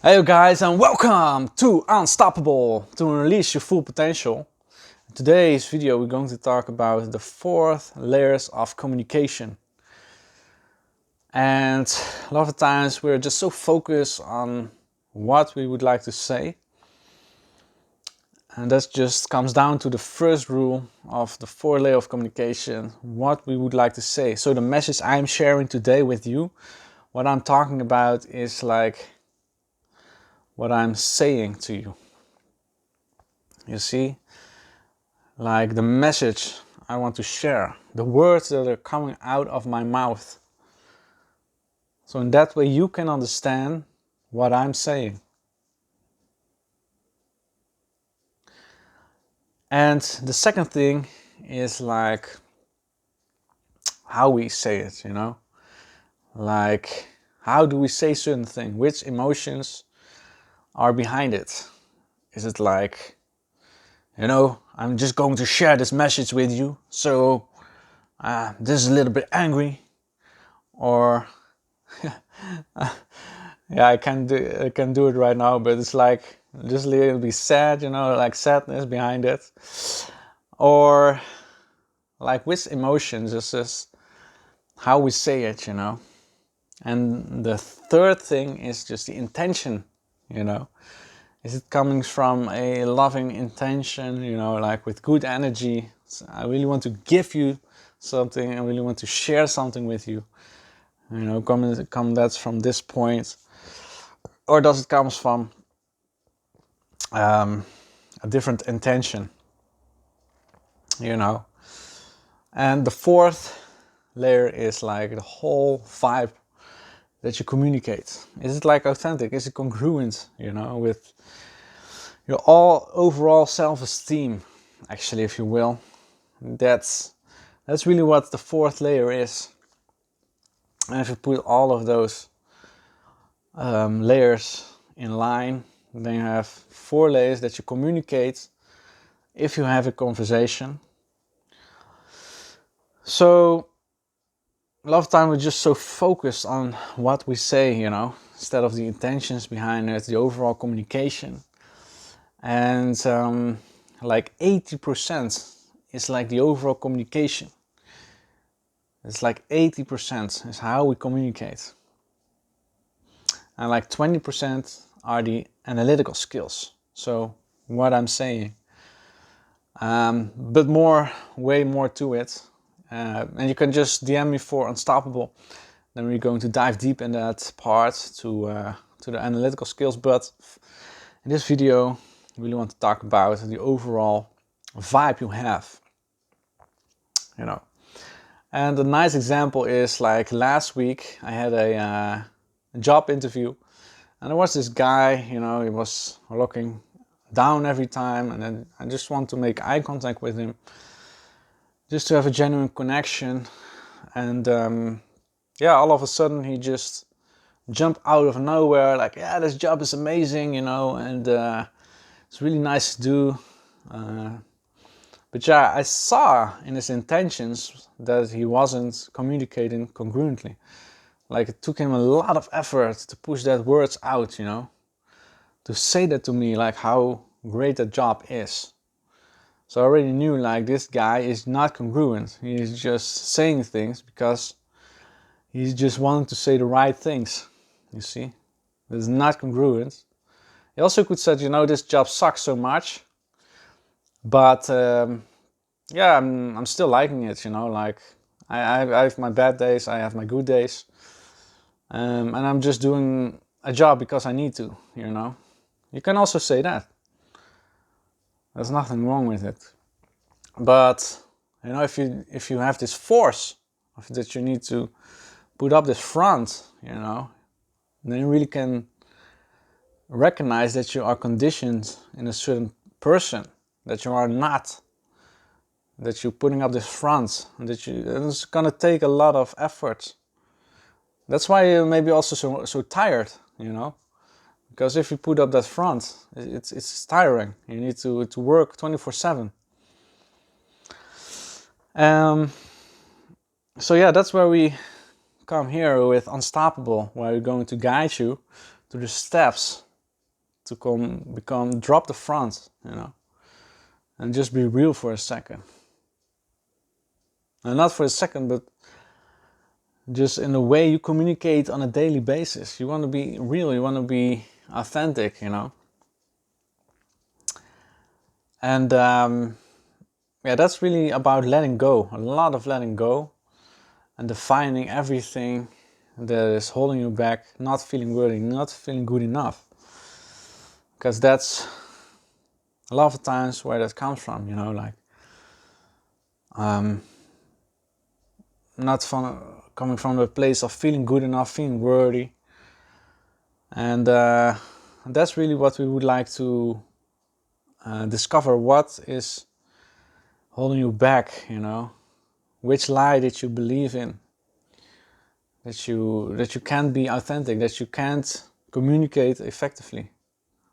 Hey you guys, and welcome to Unstoppable, to unleash your full potential. In today's video we're going to talk about the 4 layers of communication. And a lot of times we're just so focused on what we would like to say. And that just comes down to the first rule of the 4 layers of communication, what we would like to say. So the message I'm sharing today with you, what I'm talking about is like what I'm saying to you. You see? Like the message I want to share, the words that are coming out of my mouth. So in that way you can understand what I'm saying. And the second thing is like how we say it, you know? Like how do we say certain things? Which emotions are behind it? Is it like, I'm just going to share this message with you, so this is a little bit angry, or yeah, I can do it right now, but it's like just a little bit sad, like sadness behind it, or like which emotions is this, how we say it, And the third thing is just the intention, Is it coming from a loving intention, like with good energy? So I really want to give you something. I really want to share something with you. Come that's from this point, or does it come from a different intention? And the fourth layer is like the whole vibe that you communicate. Is it like authentic? Is it congruent? With your all overall self-esteem, actually, if you will. That's really what the fourth layer is. And if you put all of those layers in line, then you have 4 layers that you communicate if you have a conversation. So a lot of time we're just so focused on what we say, instead of the intentions behind it, the overall communication. And like 80% is like the overall communication. It's like 80% is how we communicate. And like 20% are the analytical skills. So what I'm saying. But way more to it. And you can just DM me for Unstoppable. Then we're going to dive deep in that part to the analytical skills. But in this video, I really want to talk about the overall vibe you have. And a nice example is like last week I had a job interview, and there was this guy, he was looking down every time, and then I just want to make eye contact with him, just to have a genuine connection. And all of a sudden he just jumped out of nowhere, like, yeah, this job is amazing, and it's really nice to do. But yeah, I saw in his intentions that he wasn't communicating congruently. Like it took him a lot of effort to push that words out, to say that to me, like how great that job is. So I already knew like this guy is not congruent. He's just saying things because he's just wanting to say the right things, you see. It's not congruent. He also could say, this job sucks so much, but yeah, I'm still liking it, like I have my bad days, I have my good days, and I'm just doing a job because I need to, You can also say that. There's nothing wrong with it. But, if you have this force that you need to put up this front, then you really can recognize that you are conditioned in a certain person, that you are not, that you're putting up this front, and it's gonna take a lot of effort. That's why you're maybe also so tired, because if you put up that front, it's tiring. You need to work 24/7. So yeah, that's where we come here with Unstoppable, where we're going to guide you through the steps to drop the front, and just be real for a second. And not for a second, but just in the way you communicate on a daily basis. You want to be real, you want to be authentic, And that's really about letting go, a lot of letting go, and defining everything that is holding you back, not feeling worthy, not feeling good enough. Because that's a lot of times where that comes from, not coming from the place of feeling good enough, feeling worthy. And that's really what we would like to discover. What is holding you back, Which lie did you believe in? That you can't be authentic, that you can't communicate effectively.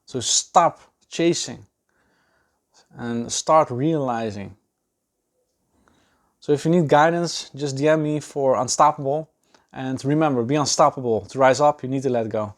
So stop chasing and start realizing. So if you need guidance, just DM me for Unstoppable. And remember, be unstoppable. To rise up, you need to let go.